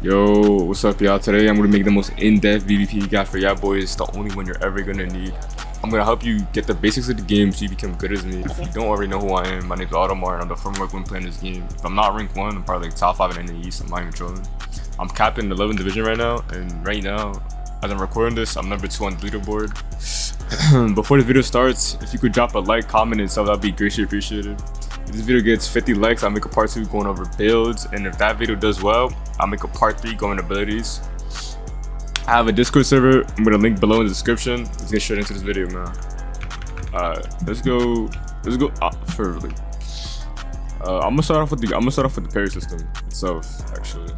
Yo, what's up, y'all? Today I'm gonna make the most in-depth PvP guide for y'all boys. It's the only one you're ever gonna need. I'm gonna help you get the basics of the game so you become good as me. If you don't already know who I am, my name's Autumaar and I'm the firmware when playing this game. If I'm not rank 1, I'm probably like top 5 in the East. I'm not even trolling. I'm capped in the 11th division right now, and right now, as I'm recording this, I'm number 2 on the leaderboard. Before the video starts, if you could drop a like, comment, and sub, that'd be greatly appreciated. If this video gets 50 likes, I'll make a part 2 going over builds, and if that video does well, I'll make a part 3 going abilities. I have a Discord server. I'm gonna link below in the description. Let's get straight into this video, man. Let's go. For like, I'm gonna start off with the parry system itself, actually.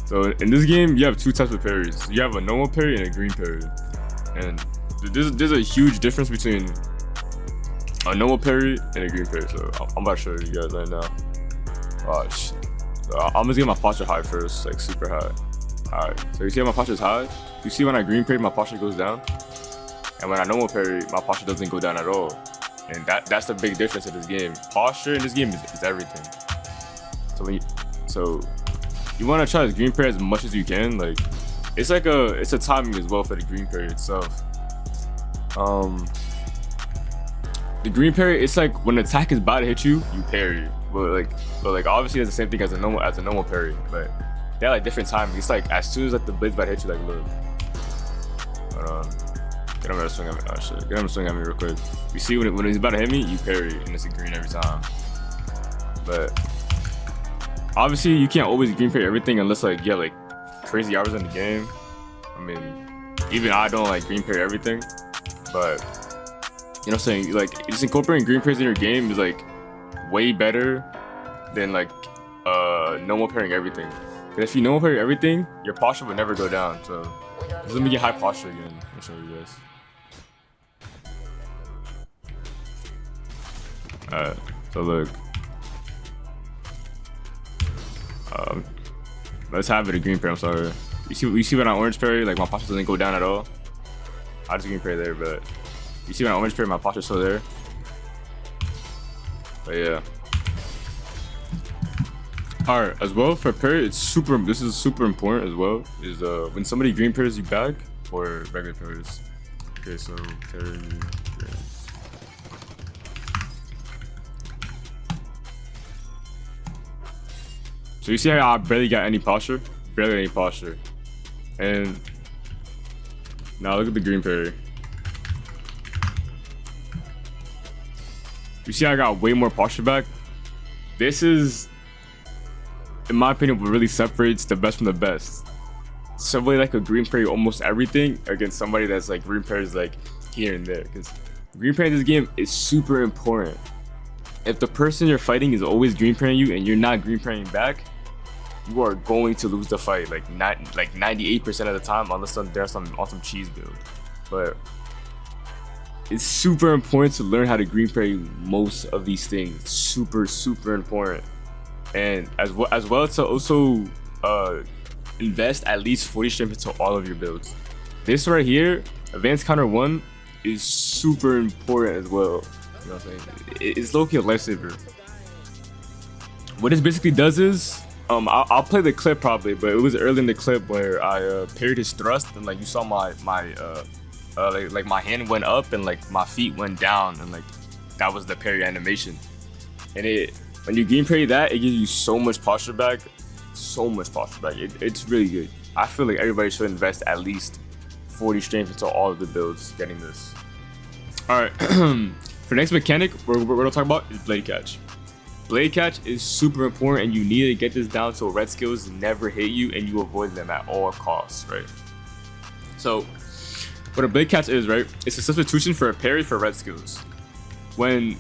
So in this game, you have 2 types of parries. You have a normal parry and a green parry, and there's a huge difference between a normal parry and a green parry. So I'm about to show you guys right now. So I'm just getting my posture high first, like super high. Alright, so you see how my posture is high? You see when I green parry, my posture goes down, and when I normal parry, my posture doesn't go down at all. And that's the big difference in this game. Posture in this game is everything. So you want to try this green parry as much as you can. Like it's a timing as well for the green parry itself. The green parry, it's like when the attack is about to hit you, you parry. But like obviously it's the same thing as a normal parry, but they're like different timing. It's like as soon as like the blade's about to hit you, like look. Hold on. Get him to swing at me. Oh shit. Get him to swing at me real quick. You see when he's about to hit me, you parry and it's a green every time. But obviously you can't always green parry everything unless like you have like crazy hours in the game. I mean, even I don't like green parry everything, but you know what I'm saying? Like just incorporating green parries in your game is like way better than like normal parrying everything. If you normal parry everything, your posture would never go down. So let me get high posture again. I'll show you guys. Alright, so look. Let's have it a green parry. I'm sorry. You see when I orange parry, like my posture doesn't go down at all. I just green parry there, but you see when I orange parry, my posture's still there. But yeah. Alright, as well for parry, this is super important as well, is when somebody green parries you back or regular parries. Okay, so parry. Okay. So you see how I barely got any posture? Barely any posture. And now look at the green parry. You see I got way more posture back? This is, in my opinion, what really separates the best from the best. Somebody like a green parry almost everything against somebody that's like green parries like here and there. Because green parry in this game is super important. If the person you're fighting is always green parrying you and you're not green parrying back, you are going to lose the fight like 98% of the time, unless there's some awesome cheese build. But it's super important to learn how to green parry most of these things. Super important. And as well to also invest at least 40 strength into all of your builds. This right here, advanced counter 1, is super important as well. You know what I'm saying? It's low-key a lifesaver. What this basically does is, I'll play the clip probably, but it was early in the clip where I parried his thrust, and like you saw my hand went up and like my feet went down, and like that was the parry animation. And when you green parry that, it gives you so much posture back. It's really good. I feel like everybody should invest at least 40 strength into all of the builds getting this. Alright, for next mechanic we're gonna talk about is Bladecatch. Bladecatch is super important, and you need to get this down so red skills never hit you and you avoid them at all costs, right? So what a Bladecatch is, right? It's a substitution for a parry for red skills. When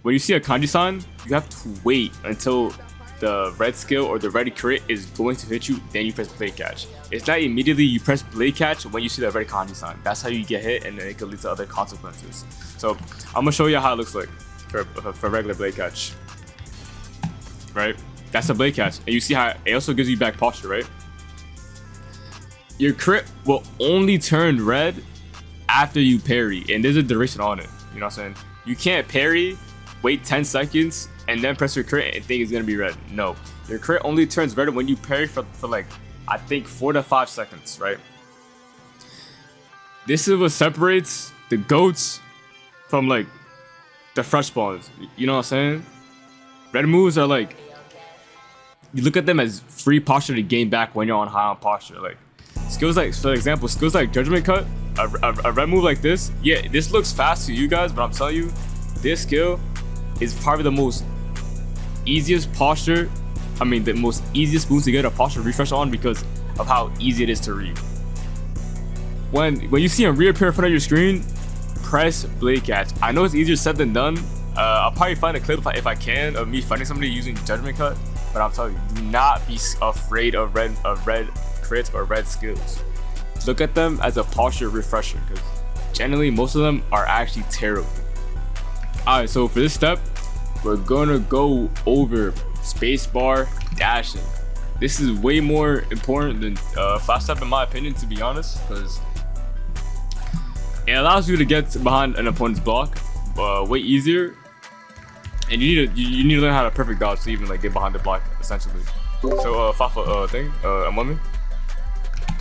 you see a kanji sign, you have to wait until the red skill or the ready crit is going to hit you, then you press Bladecatch. It's not immediately you press Bladecatch when you see the red kanji sign. That's how you get hit, and then it could lead to other consequences. So I'm gonna show you how it looks like for regular Bladecatch. Right? That's a Bladecatch, and you see how it also gives you back posture, right? Your crit will only turn red after you parry, and there's a duration on it. You know what I'm saying? You can't parry, wait 10 seconds, and then press your crit and think it's gonna be red. No, your crit only turns red when you parry for like I think 4 to 5 seconds, right? This is what separates the GOATs from like the fresh spawns. You know what I'm saying? Red moves are like, you look at them as free posture to gain back when you're on high on posture. Like skills like, for example, skills like Judgment Cut, a red move like this. Yeah, this looks fast to you guys, but I'm telling you, this skill is probably the most easiest posture. I mean, the most easiest move to get a posture refresh on because of how easy it is to read. When you see him reappear in front of your screen, press Bladecatch. I know it's easier said than done. I'll probably find a clip if I can of me fighting somebody using Judgment Cut. But I'm telling you, do not be afraid of red crits or red skills. Look at them as a posture refresher because generally most of them are actually terrible. Alright, so for this step, we're gonna go over Spacebar Dashing. This is way more important than Flashstep in my opinion, to be honest, because it allows you to get behind an opponent's block way easier. And you need to learn how to perfect dodge to even like get behind the block essentially. So Fafa M1,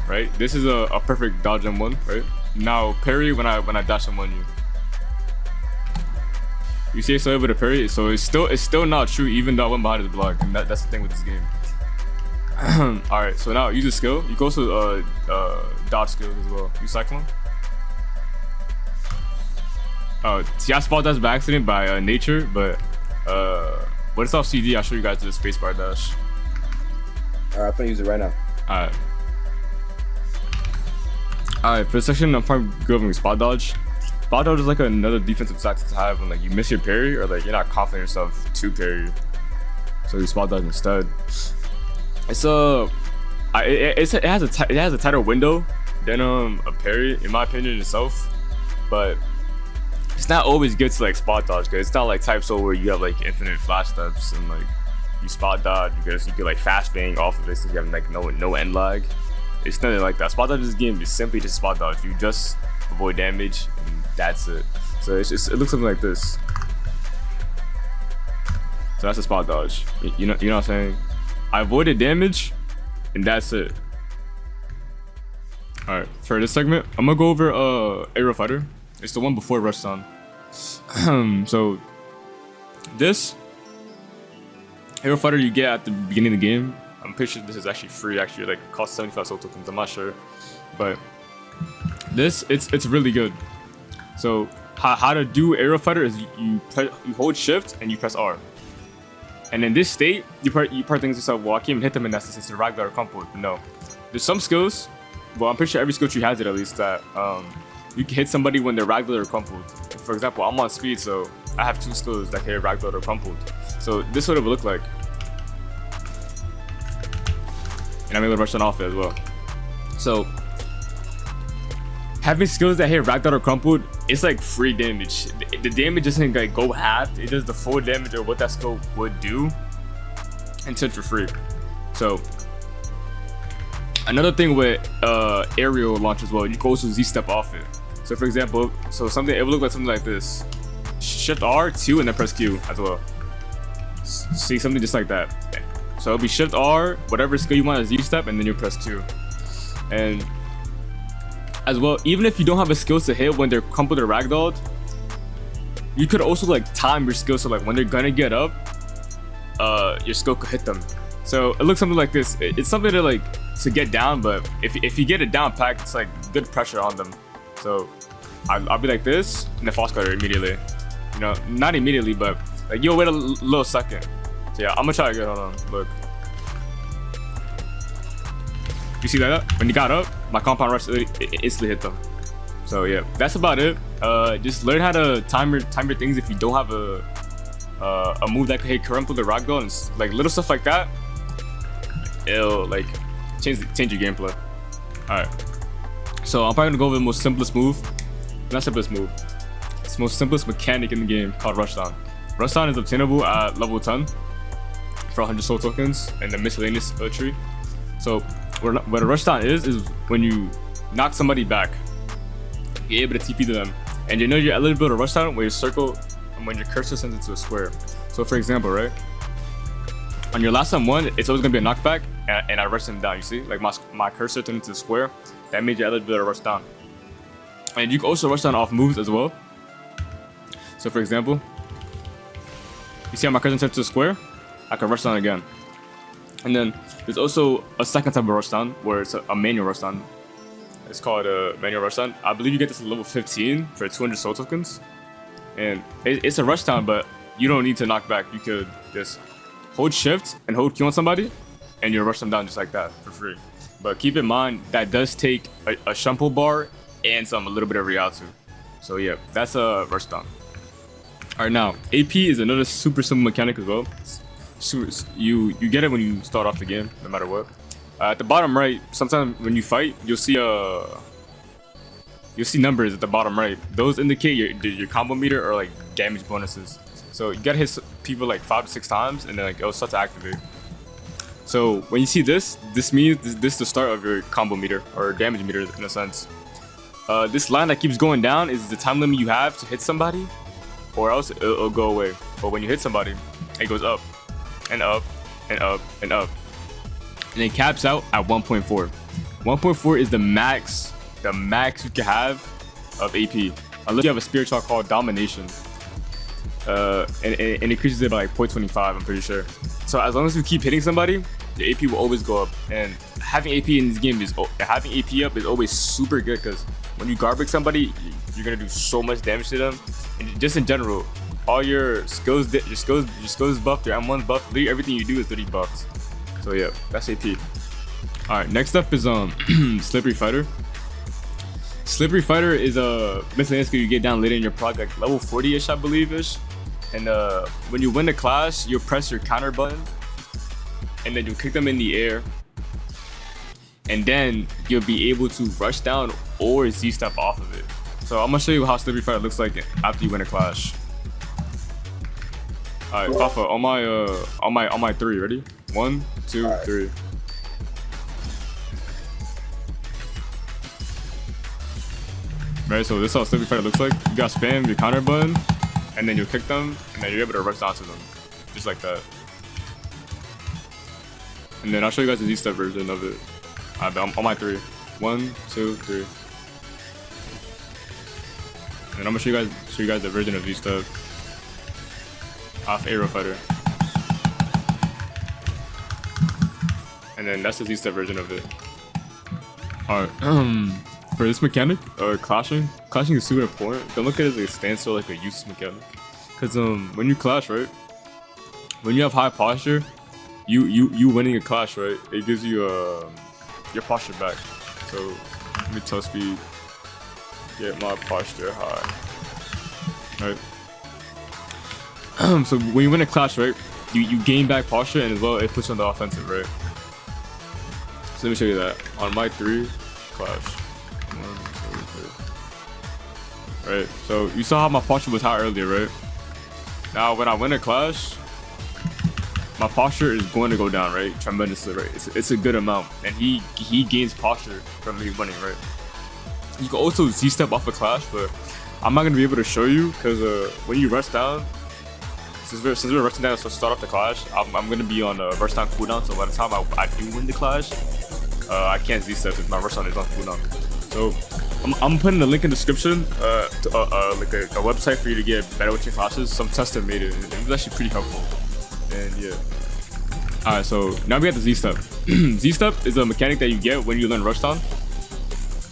right? This is a perfect dodge M1, right? Now parry when I dash M1 you. You see, so able to parry, so it's still not true even though I went behind the block, and that's the thing with this game. All right, so now use a skill. You go to dodge skills as well. Use cyclone. See, I spot dash by accident by nature, but when it's off CD, I'll show you guys the spacebar dash. Alright, I'm gonna use it right now. Alright, for this section, I'm probably going with spot dodge. Spot dodge is like another defensive tactic to have when like you miss your parry or like you're not confident in yourself to parry. So you spot dodge instead. It has a tighter window than a parry in my opinion itself, but it's not always good to like spot dodge because it's not like type soul where you have like infinite flash steps and like you spot dodge, you could like fast bang off of it so you have like no end lag. It's nothing like that. Spot dodge in this game is simply just spot dodge. You just avoid damage and that's it. So it looks something like this. So that's a spot dodge. You know what I'm saying? I avoided damage and that's it. Alright, for this segment, I'm gonna go over Aerial Fighter. It's the one before Rushdown. So this Aerial Fighter you get at the beginning of the game. I'm pretty sure this is actually free. Actually, like costs 75 soul tokens. I'm not sure, but this it's really good. So how to do Aerial Fighter is you hold shift and you press R. And in this state, you part things yourself. Well, I can't even hit them in that since it's ragdoll or crumpled. No, there's some skills. Well, I'm pretty sure every skill tree has it at least that you can hit somebody when they're ragdoll or crumpled. For example, I'm on speed, so I have 2 skills that can hit ragdoll or crumpled. So this is what it would look like. And I'm able to rush on off it as well. So having skills that hit ragdoll or crumpled, it's like free damage. The damage doesn't like go half. It does the full damage of what that skill would do, and it's for free. So another thing with aerial launch as well, you go to ZSTEP off it. So for example, it would look like something like this. Shift R2 and then press Q as well. See, something just like that. So it'll be Shift R, whatever skill you want as ZSTEP, and then you press Q. And as well, even if you don't have a skill to hit when they're crumpled or ragdolled, you could also like time your skill so like when they're gonna get up, your skill could hit them. So it looks something like this. It's something to get down, but if you get it down packed, it's like good pressure on them. So I'll be like this and then false cutter immediately. You know, not immediately, but like you'll wait a little second. So yeah, I'm gonna try again. Hold on, look. You see that? When you got up, my compound rush it instantly hit them. So yeah, that's about it. Just learn how to time your things if you don't have a move that can hit crumple the ragdoll and like little stuff like that. It'll like change your gameplay. All right. So I'm probably gonna go over the most simplest move. Not simplest move. It's the most simplest mechanic in the game called Rushdown. Rushdown is obtainable at level 10 for 100 soul tokens in the miscellaneous tree. So what a Rushdown is when you knock somebody back, you're able to TP to them, and you know you're eligible to Rushdown when you circle and when your cursor sends it to a square. So for example, right, on your last M1, it's always gonna be a knockback, and I rushed him down. You see, like my cursor turned into a square. That made your elevator rush down. And you can also rush down off moves as well. So for example, you see how my cursor turned to a square? I can rush down again. And then there's also a second type of rush down where it's a manual rush down. It's called a manual rush down. I believe you get this at level 15 for 200 soul tokens. And it's a rush down, but you don't need to knock back. You could just hold shift and hold Q on somebody and you'll rush them down just like that for free. But keep in mind that does take a shumple bar and a little bit of Rialto. So yeah, that's a rush down. Alright, now AP is another super simple mechanic as well. You get it when you start off the game, no matter what. At the bottom right, sometimes when you fight, you'll see numbers at the bottom right. Those indicate your combo meter or like damage bonuses. So you gotta hit people like 5 to 6 times, and then like it'll start to activate. So when you see this means this is the start of your combo meter or damage meter in a sense. This line that keeps going down is the time limit you have to hit somebody, or else it'll go away. But when you hit somebody, it goes up and up and up and up, and it caps out at 1.4. 1.4 is the max you can have of AP, unless you have a spirit shot called Domination. And it increases it by like 0.25, I'm pretty sure. So as long as you keep hitting somebody, the AP will always go up. And having AP in this game having AP up is always super good, because when you guard break somebody, you're gonna do so much damage to them. And just in general, all your skills is buffed, your M1's buffed, literally everything you do is 30 buffed. So yeah, that's AP. Alright, next up is Slippery Fighter. Slippery Fighter is a miscellaneous skill you get down later in your prog, like level 40-ish, I believe-ish. And when you win the clash, you'll press your counter button, and then you'll kick them in the air. And then you'll be able to rush down or Z-step off of it. So I'm gonna show you how Slippery Fighter looks like after you win a clash. Alright, Fafa, on my 3, ready? 1, 2, 3. Right, so this is how Slippery Fighter looks like. You gotta spam your counter button, and then you'll kick them, and then you're able to rush down to them. Just like that. And then I'll show you guys the Z-step version of it. Alright, I'm on my 3. 1, 2, 3. And I'm gonna show you guys the version of Z-step off Aero Fighter. And then that's the Z-step version of it. Alright, for this mechanic, clashing is super important. Don't look at it as a standstill, like a useless mechanic. Cause when you clash, right, when you have high posture, you winning a clash, right, it gives you your posture back. So let me tell speed, get my posture high, right. So when you win a clash, right, you gain back posture, and as well it puts you on the offensive, right. So let me show you that on my 3 clash. 1, 2, 3. Right, so you saw how my posture was high earlier, right? Now when I win a clash, my posture is going to go down, right? Tremendously, right? It's a good amount, and he gains posture from me winning, right? You can also Z-step off a clash, but I'm not gonna be able to show you, because when you rush down, since we're rushing down to start off the clash, I'm gonna be on a rush down cooldown. So by the time I do win the clash, I can't Z-step if my rush down is on cooldown. So I'm putting the link in the description to like a website for you to get better with your clashes. Some tests have made it. It was actually pretty helpful. And yeah. Alright, so now we got the Z-step. Z-step is a mechanic that you get when you learn Rushdown.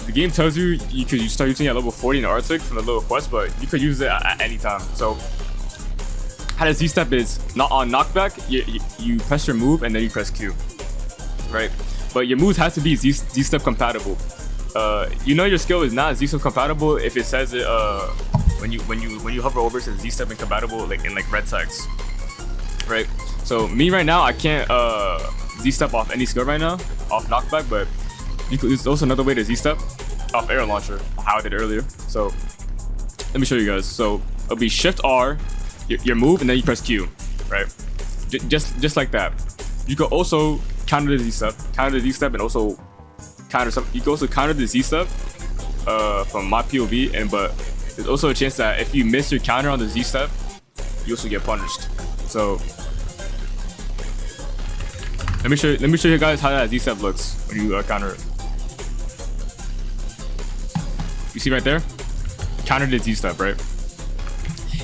The game tells you you start using it at level 40 in Arctic from the little quest, but you could use it at any time. So how the Z-step is not on knockback, you press your move and then you press Q, right? But your moves have to be Z-step compatible. You know your skill is not Z-step compatible if it says it when you hover over, it says Z-step incompatible, like in like red text, right? So me right now, I can't Z-step off any skill right now, off knockback, but there's also another way to Z-step off air launcher, how I did earlier. So let me show you guys. So it'll be Shift R, your move, and then you press Q, right? Just like that. You can also counter the Z-step, and also counter some. You can also counter the Z-step from my POV, but there's also a chance that if you miss your counter on the Z-step, you also get punished. So Let me show you guys how that ZSTEP looks when you counter it. You see right there? Counter the ZSTEP, right?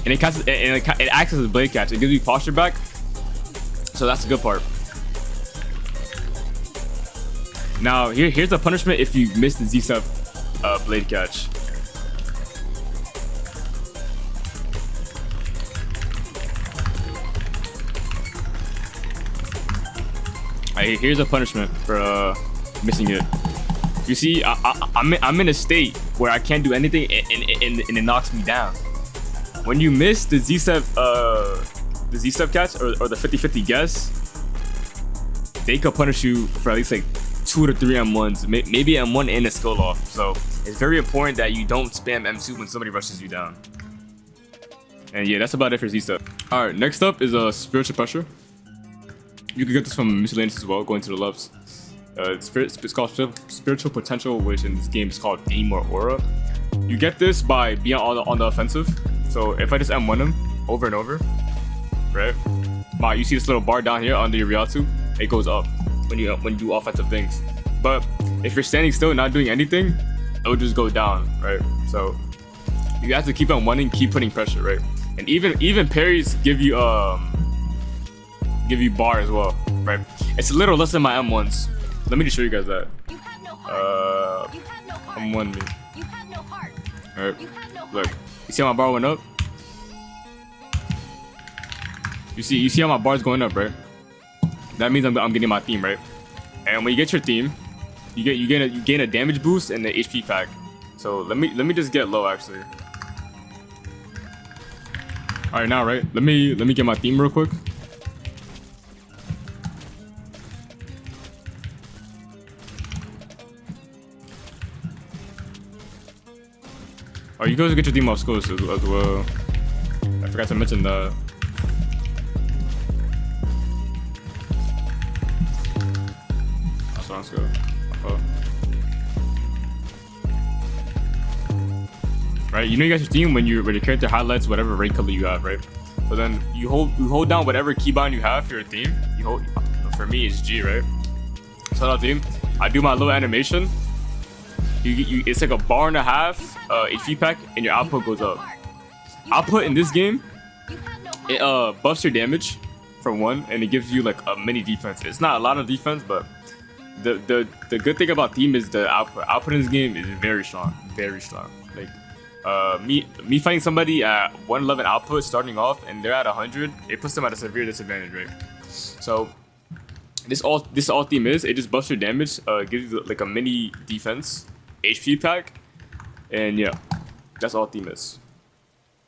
And it acts as a Bladecatch. It gives you posture back. So that's the good part. Now here's the punishment if you miss the ZSTEP Bladecatch. Here's a punishment for missing it. You see, I'm in a state where I can't do anything, and it knocks me down. When you miss the ZSTEP catch or the 50-50 guess, they could punish you for at least like 2 to 3 M1s, maybe M1 and a skill off. So it's very important that you don't spam M2 when somebody rushes you down. And yeah, that's about it for ZSTEP. All right, next up is spiritual pressure. You can get this from miscellaneous as well, going to the lefts. It's called spiritual potential, which in this game is called aim or aura. You get this by being on the offensive. So if I just M1 him over and over, right? You see this little bar down here under your Riatu, it goes up when you do offensive things. But if you're standing still and not doing anything, it will just go down, right? So you have to keep on wanting, keep putting pressure, right? And even parries give you bar as well, right? It's a little less than my M1s. Let me just show you guys that. M1 me. Alright, look. You see how my bar went up? You see how my bar's going up, right? That means I'm getting my theme, right? And when you get your theme, you gain a damage boost and the HP pack. So let me just get low actually. Alright, now right? Let me get my theme real quick. Oh, you guys get your theme off schools as well. I forgot to mention that. That sounds good. Right, you know you got your theme when your character highlights whatever ray color you have, right? So then you hold down whatever keybind you have for your theme. You hold, for me it's G, right? So now theme, I do my little animation. It's like a bar and a half HP pack, and your output goes up. Output in this game, it buffs your damage for 1, and it gives you like a mini defense. It's not a lot of defense, but the good thing about theme is the output. Output in this game is very strong, very strong. Like me fighting somebody at 111 output starting off, and they're at 100, it puts them at a severe disadvantage, right? So this all theme is, it just buffs your damage, gives you like a mini defense, HP pack, and yeah, that's all theme is.